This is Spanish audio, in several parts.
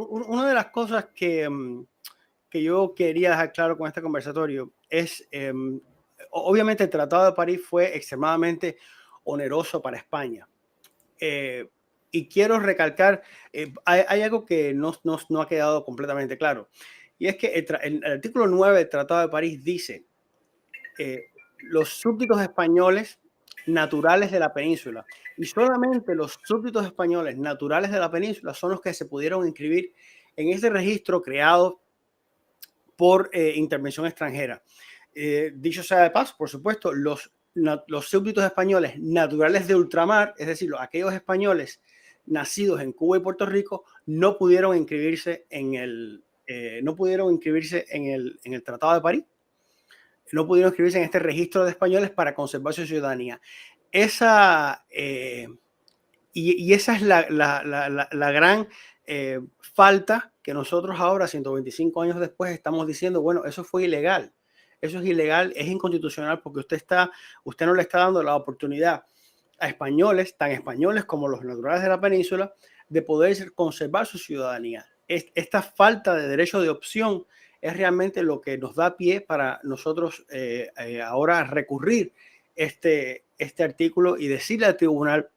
una de las cosas que yo quería dejar claro con este conversatorio es, obviamente el Tratado de París fue extremadamente oneroso para España. Y quiero recalcar, hay algo que no ha quedado completamente claro. Y es que el artículo 9 del Tratado de París dice, los súbditos españoles naturales de la península, y solamente los súbditos españoles naturales de la península son los que se pudieron inscribir en ese registro creado por intervención extranjera. Dicho sea de paso, por supuesto, los súbditos españoles naturales de ultramar, es decir, aquellos españoles nacidos en Cuba y Puerto Rico, no pudieron inscribirse en el Tratado de París, no pudieron inscribirse en este registro de españoles para conservar su ciudadanía. Esa es la gran falta que nosotros ahora, 125 años después, estamos diciendo, bueno, eso fue ilegal. Eso es ilegal, es inconstitucional porque usted no le está dando la oportunidad a españoles, tan españoles como los naturales de la península, de poder conservar su ciudadanía. Esta falta de derecho de opción es realmente lo que nos da pie para nosotros ahora recurrir este artículo y decirle al tribunal,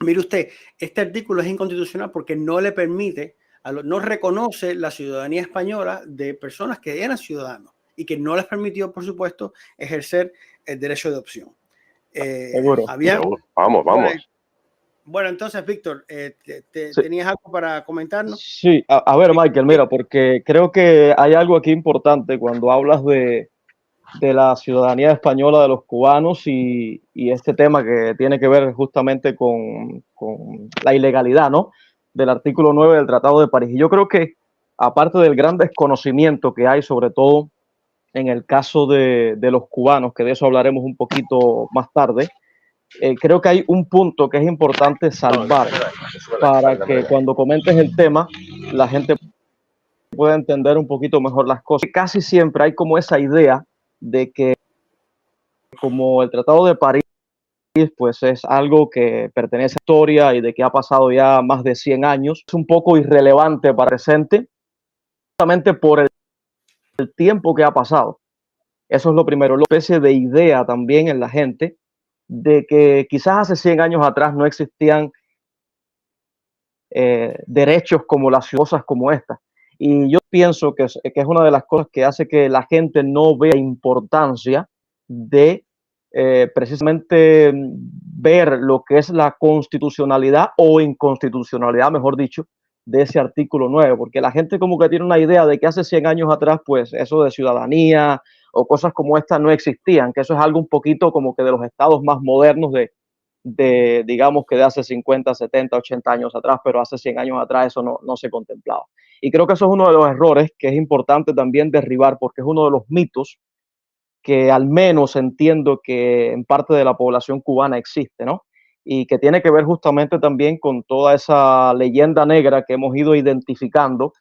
mire usted, este artículo es inconstitucional porque no le permite, no reconoce la ciudadanía española de personas que eran ciudadanos y que no les permitió, por supuesto, ejercer el derecho de opción. Seguro. Vamos. Bueno, entonces, Víctor, Sí. ¿tenías algo para comentarnos? Sí, a ver, Michael, mira, porque creo que hay algo aquí importante cuando hablas de la ciudadanía española de los cubanos y este tema que tiene que ver justamente con la ilegalidad, ¿no?, del artículo 9 del Tratado de París. Y yo creo que, aparte del gran desconocimiento que hay, sobre todo en el caso de los cubanos, que de eso hablaremos un poquito más tarde, creo que hay un punto que es importante salvar para que cuando comentes el tema la gente pueda entender un poquito mejor las cosas. Casi siempre hay como esa idea de que como el Tratado de París pues es algo que pertenece a la historia y de que ha pasado ya más de 100 años, es un poco irrelevante para el presente, justamente por el tiempo que ha pasado. Eso es lo primero, una especie de idea también en la gente de que quizás hace 100 años atrás no existían derechos como las cosas como esta. Y yo pienso que es una de las cosas que hace que la gente no vea importancia de precisamente ver lo que es la constitucionalidad o inconstitucionalidad, mejor dicho, de ese artículo 9, porque la gente como que tiene una idea de que hace 100 años atrás, pues eso de ciudadanía o cosas como esta no existían, que eso es algo un poquito como que de los estados más modernos digamos que de hace 50, 70, 80 años atrás, pero hace 100 años atrás eso no se contemplaba. Y creo que eso es uno de los errores que es importante también derribar, porque es uno de los mitos que al menos entiendo que en parte de la población cubana existe, ¿no? Y que tiene que ver justamente también con toda esa leyenda negra que hemos ido identificando,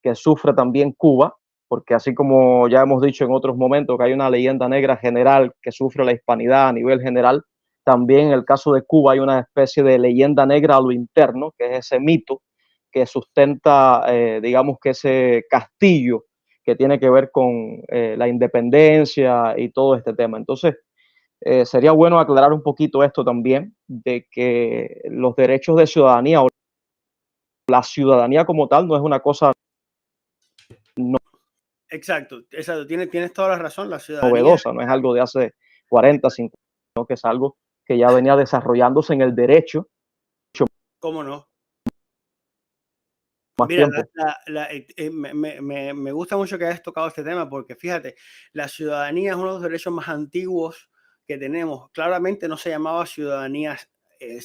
que sufre también Cuba, porque así como ya hemos dicho en otros momentos que hay una leyenda negra general que sufre la hispanidad a nivel general, también en el caso de Cuba hay una especie de leyenda negra a lo interno, que es ese mito que sustenta, digamos que ese castillo que tiene que ver con la independencia y todo este tema. Entonces, sería bueno aclarar un poquito esto también, de que los derechos de ciudadanía o la ciudadanía como tal no es una cosa Exacto. Tienes toda la razón. La ciudadanía novedosa, no es algo de hace 40, 50, sino que es algo que ya venía desarrollándose en el derecho. ¿Cómo no? Más Mira, tiempo. me gusta mucho que hayas tocado este tema porque fíjate, la ciudadanía es uno de los derechos más antiguos que tenemos. Claramente no se llamaba ciudadanía,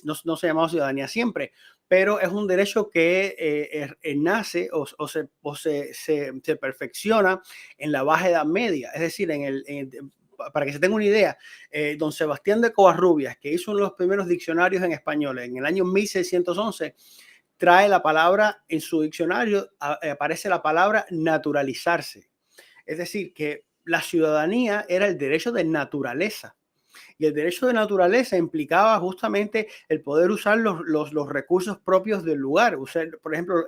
no se llamaba ciudadanía siempre, pero es un derecho que nace o se perfecciona en la Baja Edad Media. Es decir, para que se tenga una idea, don Sebastián de Covarrubias, que hizo uno de los primeros diccionarios en español en el año 1611, trae la palabra, en su diccionario aparece la palabra naturalizarse. Es decir, que la ciudadanía era el derecho de naturaleza. Y el derecho de naturaleza implicaba justamente el poder usar los recursos propios del lugar, usar, por ejemplo,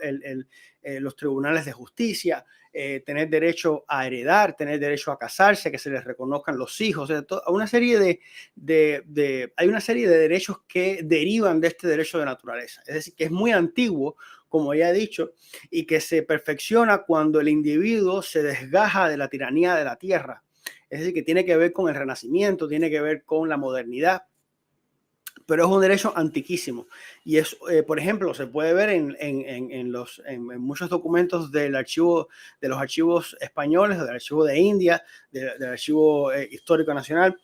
los tribunales de justicia, tener derecho a heredar, tener derecho a casarse, que se les reconozcan los hijos, o sea, una serie hay una serie de derechos que derivan de este derecho de naturaleza. Es decir, que es muy antiguo, como ya he dicho, y que se perfecciona cuando el individuo se desgaja de la tiranía de la tierra. Es decir, que tiene que ver con el Renacimiento, tiene que ver con la modernidad, pero es un derecho antiquísimo. Y es, por ejemplo, se puede ver en muchos documentos de los archivos españoles, del archivo de India, del archivo histórico nacional,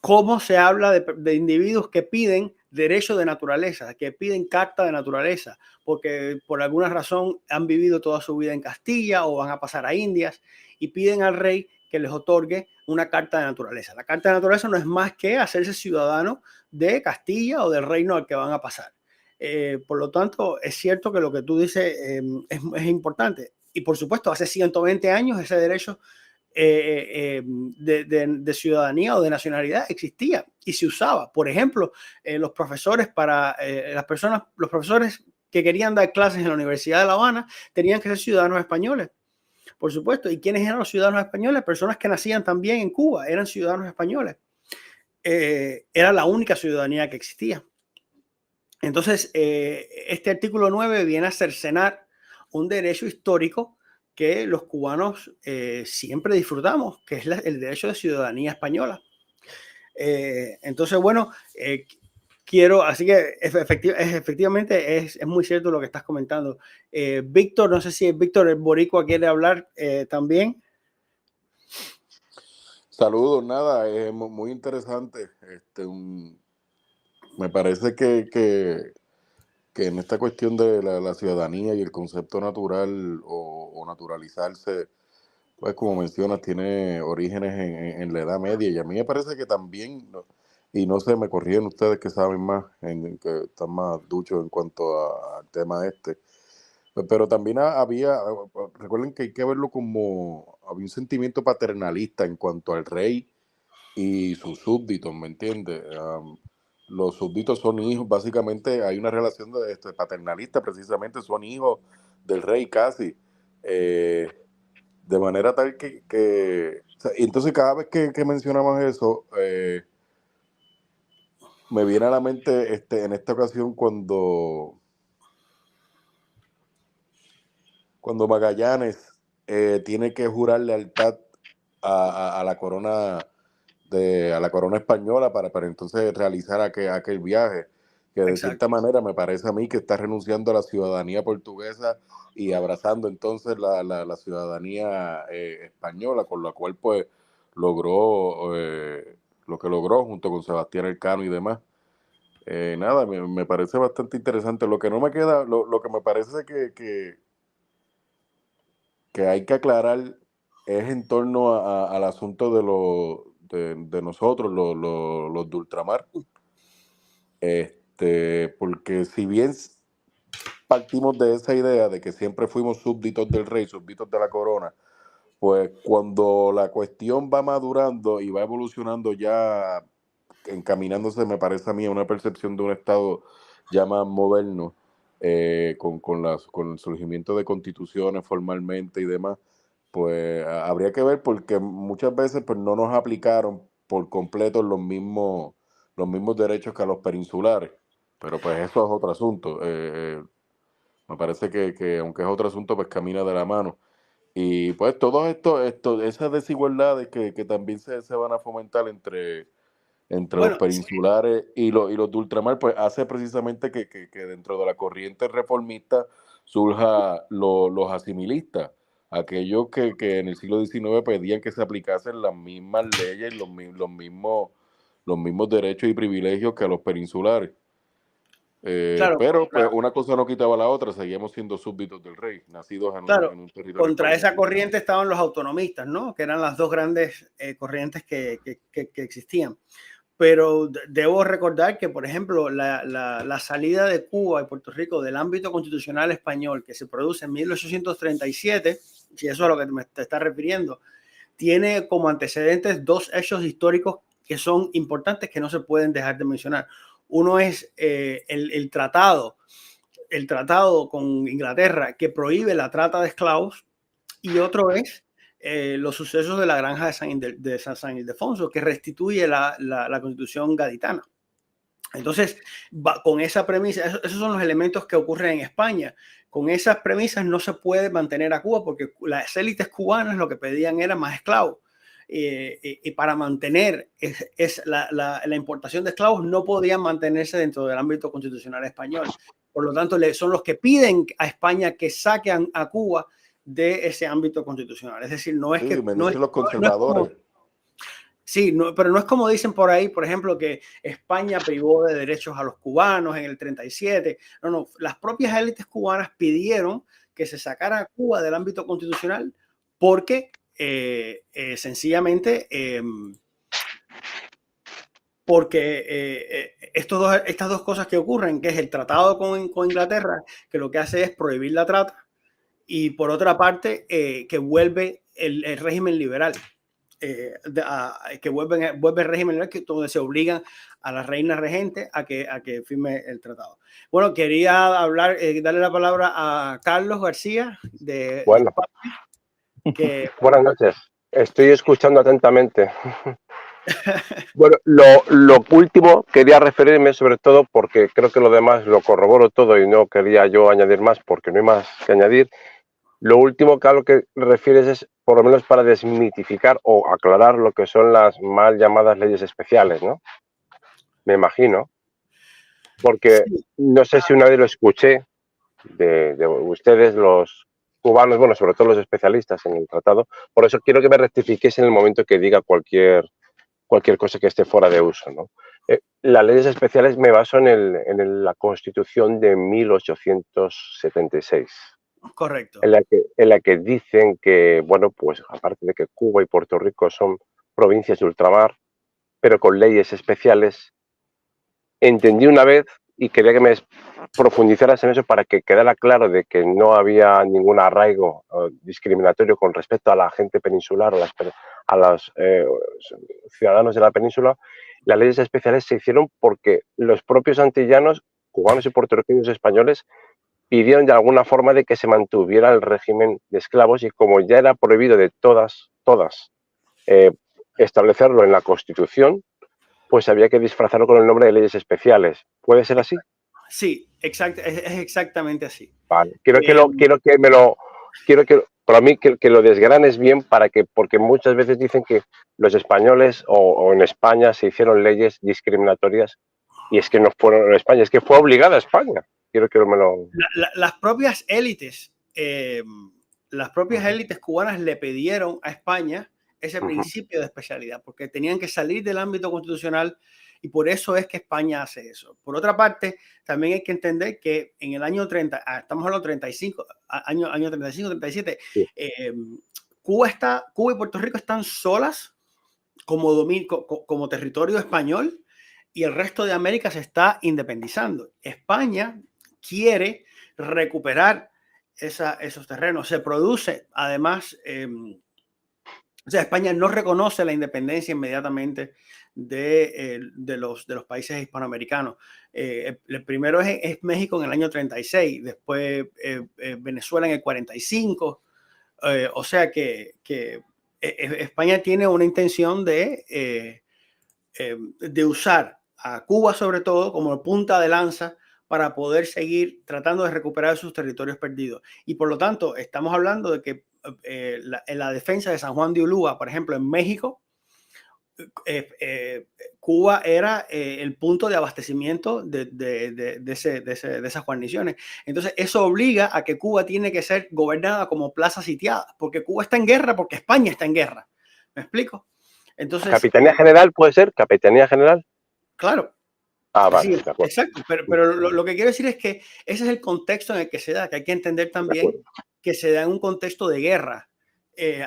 cómo se habla de individuos que piden derecho de naturaleza, que piden carta de naturaleza, porque por alguna razón han vivido toda su vida en Castilla o van a pasar a Indias y piden al rey que les otorgue una carta de naturaleza. La carta de naturaleza no es más que hacerse ciudadano de Castilla o del reino al que van a pasar. Por lo tanto, es cierto que lo que tú dices es importante. Y por supuesto, hace 120 años ese derecho de ciudadanía o de nacionalidad existía y se usaba. Por ejemplo, los profesores los profesores que querían dar clases en la Universidad de La Habana tenían que ser ciudadanos españoles. Por supuesto. ¿Y quiénes eran los ciudadanos españoles? Personas que nacían también en Cuba, eran ciudadanos españoles. Era la única ciudadanía que existía. Entonces, este artículo 9 viene a cercenar un derecho histórico que los cubanos siempre disfrutamos, que es el derecho de ciudadanía española. Entonces, bueno, así que efectivamente es muy cierto lo que estás comentando. Víctor, no sé si Víctor el Boricua quiere hablar también. Saludos, nada, es muy interesante. Me parece que en esta cuestión de la ciudadanía y el concepto natural o naturalizarse, pues como mencionas, tiene orígenes en la Edad Media, y a mí me parece que también, y no sé, me corrigen ustedes que saben más, que están más duchos en cuanto al tema este, pero también recuerden que hay que verlo como, había un sentimiento paternalista en cuanto al rey y sus súbditos, ¿me entiendes? Los súbditos son hijos, básicamente hay una relación paternalista, precisamente son hijos del rey casi. De manera tal o sea, y entonces cada vez que mencionamos eso, me viene a la mente en esta ocasión cuando Magallanes tiene que jurar lealtad a la corona a la corona española para entonces realizar aquel viaje, que de Exacto. cierta manera me parece a mí que está renunciando a la ciudadanía portuguesa y abrazando entonces la ciudadanía española, con la cual pues logró lo que logró junto con Sebastián Elcano y demás. Nada, me parece bastante interesante. Lo que no me queda, lo que me parece que hay que aclarar es en torno al asunto de nosotros, los de ultramar. Porque si bien partimos de esa idea de que siempre fuimos súbditos del rey, súbditos de la corona, pues cuando la cuestión va madurando y va evolucionando, ya encaminándose, me parece a mí, a una percepción de un Estado ya más moderno, con el surgimiento de constituciones formalmente y demás, pues habría que ver, porque muchas veces pues no nos aplicaron por completo los mismos derechos que a los peninsulares, pero pues eso es otro asunto. Me parece que aunque es otro asunto, pues camina de la mano. Y pues todo esas desigualdades que también se van a fomentar entre los Bueno, peninsulares y los de ultramar, pues hace precisamente que dentro de la corriente reformista surja los asimilistas, aquellos que en el siglo XIX pedían que se aplicasen las mismas leyes, los mismos derechos y privilegios que a los peninsulares. claro, Pero pues una cosa no quitaba la otra, seguíamos siendo súbditos del rey, nacidos en un territorio contra esa español. corriente estaban los autonomistas, ¿no? Que eran las dos grandes corrientes que existían. Pero debo recordar que, por ejemplo, la salida de Cuba y Puerto Rico del ámbito constitucional español que se produce en 1837, si eso es a lo que te estás refiriendo, tiene como antecedentes dos hechos históricos que son importantes que no se pueden dejar de mencionar. Uno es el tratado con Inglaterra que prohíbe la trata de esclavos, y otro es los sucesos de la granja de San Ildefonso, que restituye la Constitución gaditana. Entonces, con esa premisa, esos son los elementos que ocurren en España. Con esas premisas no se puede mantener a Cuba, porque las élites cubanas lo que pedían era más esclavos. Y para mantener la importación de esclavos no podían mantenerse dentro del ámbito constitucional español. Por lo tanto, son los que piden a España que saquen a Cuba de ese ámbito constitucional. Es decir, no es que... No es, los conservadores. Sí, pero no es como dicen por ahí, por ejemplo, que España privó de derechos a los cubanos en el 37. No, las propias élites cubanas pidieron que se sacara a Cuba del ámbito constitucional porque sencillamente porque estas dos cosas que ocurren, que es el tratado con Inglaterra, que lo que hace es prohibir la trata, y por otra parte que vuelve el régimen liberal. Que vuelve el régimen donde se obligan a la reina regente a que firme el tratado. Bueno, quería darle la palabra a Carlos García de bueno. Buenas noches, estoy escuchando atentamente. Bueno, lo último quería referirme sobre todo porque creo que lo demás lo corroboro todo y no quería yo añadir más porque no hay más que añadir. Lo último que a lo que refieres es por lo menos para desmitificar o aclarar lo que son las mal llamadas leyes especiales, ¿no? Me imagino. Porque sí. No sé si una vez lo escuché de ustedes, los cubanos, bueno, sobre todo los especialistas en el tratado. Por eso quiero que me rectifiques en el momento que diga cualquier cosa que esté fuera de uso, ¿no? Las leyes especiales me baso en la Constitución de 1876. Correcto. En la que dicen que, bueno, pues aparte de que Cuba y Puerto Rico son provincias de ultramar, pero con leyes especiales, entendí una vez y quería que me profundizaras en eso para que quedara claro de que no había ningún arraigo discriminatorio con respecto a la gente peninsular, a los ciudadanos de la península. Las leyes especiales se hicieron porque los propios antillanos, cubanos y puertorriqueños españoles, pidieron de alguna forma de que se mantuviera el régimen de esclavos y como ya era prohibido de todas, establecerlo en la Constitución, pues había que disfrazarlo con el nombre de leyes especiales. ¿Puede ser así? Sí, es exactamente así. Vale. Quiero para mí que lo desgranes bien porque muchas veces dicen que los españoles o en España se hicieron leyes discriminatorias y es que no fueron en España, es que fue obligada a España. Quiero que me lo... Las propias élites cubanas le pidieron a España ese principio de especialidad, porque tenían que salir del ámbito constitucional y por eso es que España hace eso. Por otra parte, también hay que entender que en el año 30, estamos hablando de 35, año 35, 37, sí. Cuba y Puerto Rico están solas como territorio español y el resto de América se está independizando. España quiere recuperar esos terrenos. Se produce, además, o sea, España no reconoce la independencia inmediatamente de los países hispanoamericanos. El primero es México en el año 36, después Venezuela en el 45. O sea que España tiene una intención de usar a Cuba sobre todo como punta de lanza para poder seguir tratando de recuperar sus territorios perdidos. Y por lo tanto, estamos hablando de que en la defensa de San Juan de Ulúa, por ejemplo, en México, Cuba era el punto de abastecimiento de esas guarniciones. Entonces, eso obliga a que Cuba tiene que ser gobernada como plaza sitiada, porque Cuba está en guerra, porque España está en guerra. ¿Me explico? Entonces, ¿Capitanía General puede ser? ¿Capitanía General? Claro. Ah, vale. Sí, exacto, pero lo que quiero decir es que ese es el contexto en el que se da, que hay que entender también que se da en un contexto de guerra,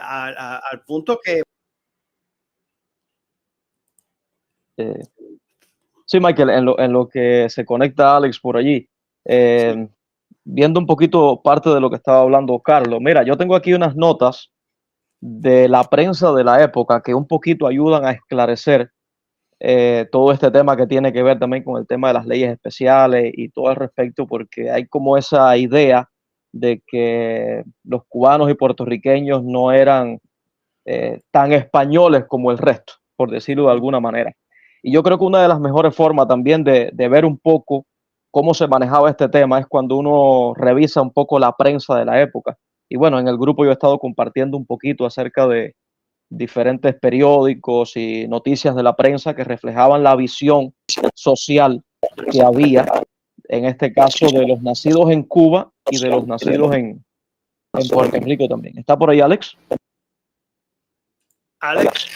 al punto que... Sí, Michael, en lo que se conecta Alex por allí, sí. Viendo un poquito parte de lo que estaba hablando Carlos, mira, yo tengo aquí unas notas de la prensa de la época que un poquito ayudan a esclarecer todo este tema que tiene que ver también con el tema de las leyes especiales y todo al respecto, porque hay como esa idea de que los cubanos y puertorriqueños no eran tan españoles como el resto, por decirlo de alguna manera. Y yo creo que una de las mejores formas también de ver un poco cómo se manejaba este tema es cuando uno revisa un poco la prensa de la época. Y bueno, en el grupo yo he estado compartiendo un poquito acerca de diferentes periódicos y noticias de la prensa que reflejaban la visión social que había, en este caso, de los nacidos en Cuba y de los nacidos en Puerto Rico también. ¿Está por ahí Alex? Alex.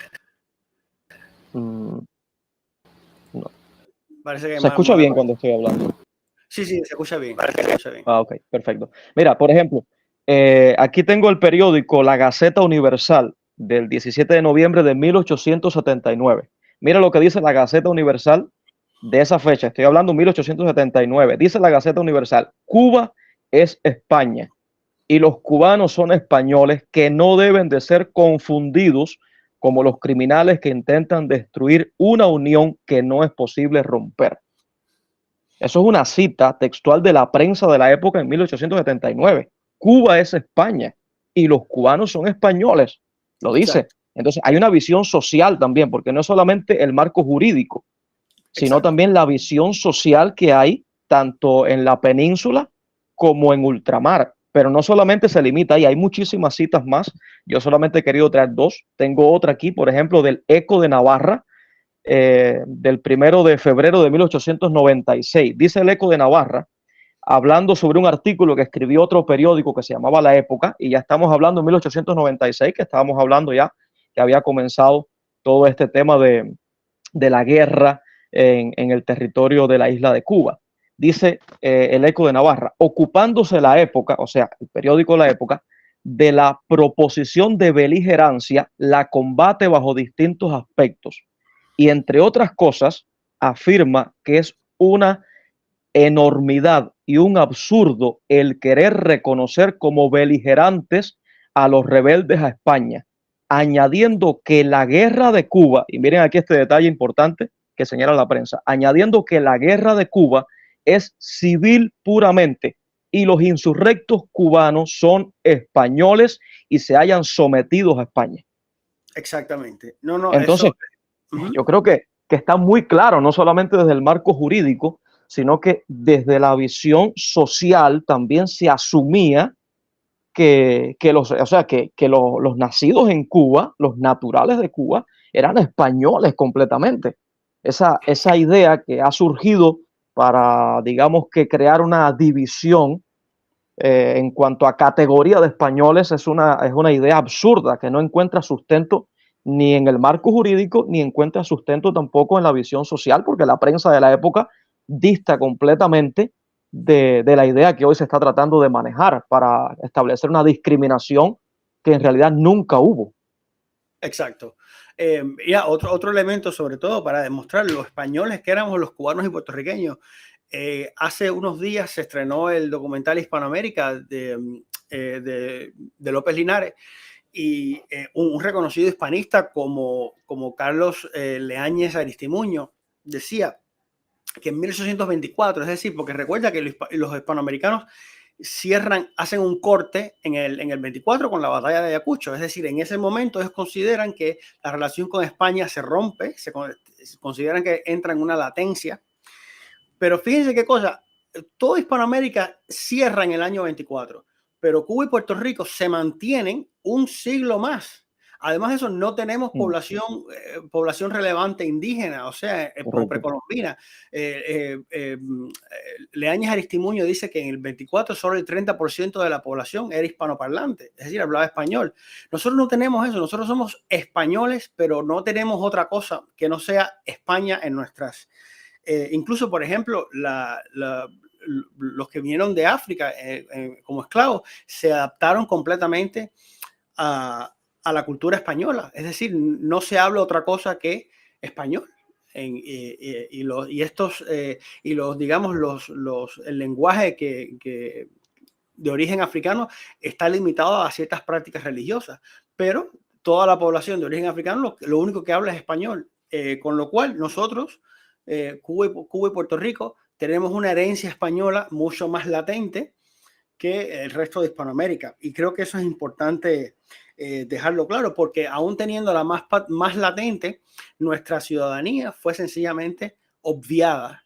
No. Parece que ¿Se escucha bien cuando estoy hablando? Sí, se escucha bien. Se escucha bien. Ah, ok, perfecto. Mira, por ejemplo, aquí tengo el periódico La Gaceta Universal del 17 de noviembre de 1879. Mira lo que dice la Gaceta Universal de esa fecha. Estoy hablando 1879. Dice la Gaceta Universal: Cuba es España y los cubanos son españoles que no deben de ser confundidos como los criminales que intentan destruir una unión que no es posible romper. Eso es una cita textual de la prensa de la época en 1879. Cuba es España y los cubanos son españoles, lo dice. Exacto. Entonces hay una visión social también, porque no es solamente el marco jurídico, sino Exacto. también la visión social que hay tanto en la península como en ultramar. Pero no solamente se limita ahí, hay muchísimas citas más. Yo solamente he querido traer dos. Tengo otra aquí, por ejemplo, del Eco de Navarra, del 1 de febrero de 1896. Dice el Eco de Navarra, hablando sobre un artículo que escribió otro periódico que se llamaba La Época, y ya estamos hablando de 1896, que estábamos hablando ya, que había comenzado todo este tema de la guerra en el territorio de la isla de Cuba. Dice el Eco de Navarra, ocupándose La Época, o sea, el periódico La Época, de la proposición de beligerancia, la combate bajo distintos aspectos. Y entre otras cosas, afirma que es una enormidad y un absurdo el querer reconocer como beligerantes a los rebeldes a España, añadiendo que la guerra de Cuba, y miren aquí este detalle importante que señala la prensa, añadiendo que la guerra de Cuba es civil puramente y los insurrectos cubanos son españoles y se hayan sometidos a España. Exactamente. No, entonces, eso, yo creo que está muy claro, no solamente desde el marco jurídico, sino que desde la visión social también se asumía que los nacidos en Cuba, los naturales de Cuba, eran españoles completamente. Esa idea que ha surgido para, digamos, que crear una división en cuanto a categoría de españoles es una idea absurda que no encuentra sustento ni en el marco jurídico, ni encuentra sustento tampoco en la visión social, porque la prensa de la época dista completamente de la idea que hoy se está tratando de manejar para establecer una discriminación que en realidad nunca hubo. Exacto. Otro elemento, sobre todo para demostrar los españoles que éramos los cubanos y puertorriqueños. Hace unos días se estrenó el documental Hispanoamérica de López Linares, y un reconocido hispanista como Carlos Leáñez Aristimuño decía que en 1824, es decir, porque recuerda que los hispanoamericanos hacen un corte en el 24 con la batalla de Ayacucho, es decir, en ese momento ellos consideran que la relación con España se rompe, se consideran que entra en una latencia, pero fíjense qué cosa, toda Hispanoamérica cierra en el año 24, pero Cuba y Puerto Rico se mantienen un siglo más. Además de eso, no tenemos población relevante indígena, o sea, precolombina. Leáñez Aristimuño dice que en el 24 solo el 30% de la población era hispanoparlante, es decir, hablaba español. Nosotros no tenemos eso, nosotros somos españoles, pero no tenemos otra cosa que no sea España en nuestras... incluso, por ejemplo, los que vinieron de África como esclavos se adaptaron completamente a la cultura española, es decir, no se habla otra cosa que español. El lenguaje que de origen africano está limitado a ciertas prácticas religiosas, pero toda la población de origen africano lo único que habla es español. Con lo cual nosotros, Cuba y Puerto Rico, tenemos una herencia española mucho más latente que el resto de Hispanoamérica. Y creo que eso es importante dejarlo claro, porque aún teniendo la más latente, nuestra ciudadanía fue sencillamente obviada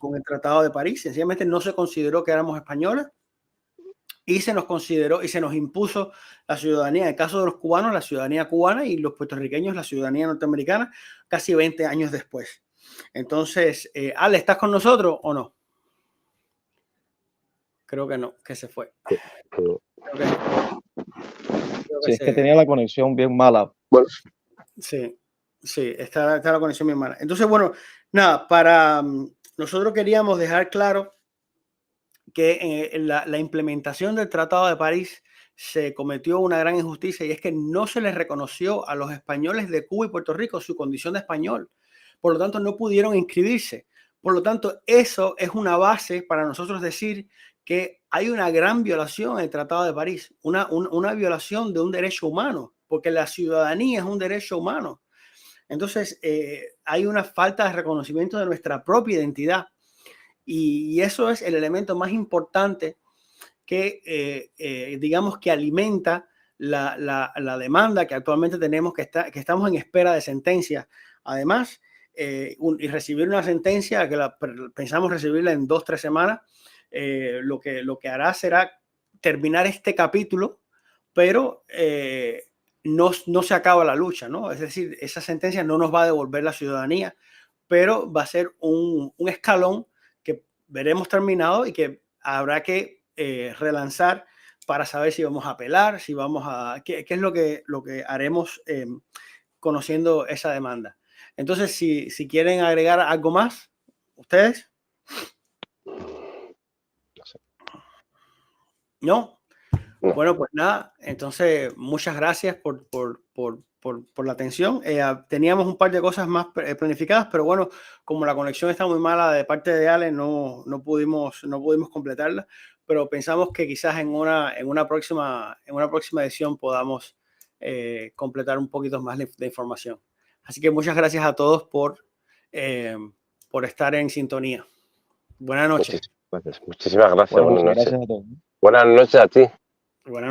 con el Tratado de París. Sencillamente no se consideró que éramos españoles y se nos consideró y se nos impuso la ciudadanía. En el caso de los cubanos, la ciudadanía cubana, y los puertorriqueños, la ciudadanía norteamericana, casi 20 años después. Entonces, Ale, ¿estás con nosotros o no? Creo que no, que se fue. Sí, es que tenía la conexión bien mala. Bueno. Sí, está la conexión bien mala. Entonces, bueno, nada, nosotros queríamos dejar claro que en la implementación del Tratado de París se cometió una gran injusticia, y es que no se les reconoció a los españoles de Cuba y Puerto Rico su condición de español. Por lo tanto, no pudieron inscribirse. Por lo tanto, eso es una base para nosotros decir que hay una gran violación en el Tratado de París, una violación de un derecho humano, porque la ciudadanía es un derecho humano. Entonces, hay una falta de reconocimiento de nuestra propia identidad. Y eso es el elemento más importante que, digamos, que alimenta la demanda que actualmente tenemos, que estamos en espera de sentencia. Además, y recibir una sentencia que pensamos recibirla en 2 o 3 semanas, lo que hará será terminar este capítulo, pero no se acaba la lucha, ¿no? Es decir, esa sentencia no nos va a devolver la ciudadanía, pero va a ser un escalón que veremos terminado y que habrá que relanzar para saber si vamos a apelar, si vamos a... ¿Qué es lo que haremos conociendo esa demanda? Entonces, si quieren agregar algo más, ¿ustedes? ¿No? Bueno, pues nada, entonces muchas gracias por la atención. Teníamos un par de cosas más planificadas, pero bueno, como la conexión está muy mala de parte de Ale, no pudimos completarla, pero pensamos que quizás en una próxima edición podamos completar un poquito más de información. Así que muchas gracias a todos por estar en sintonía. Buenas noches. Muchísimas gracias. Buenas noches a todos. Buenas noches a ti. Buenas noches.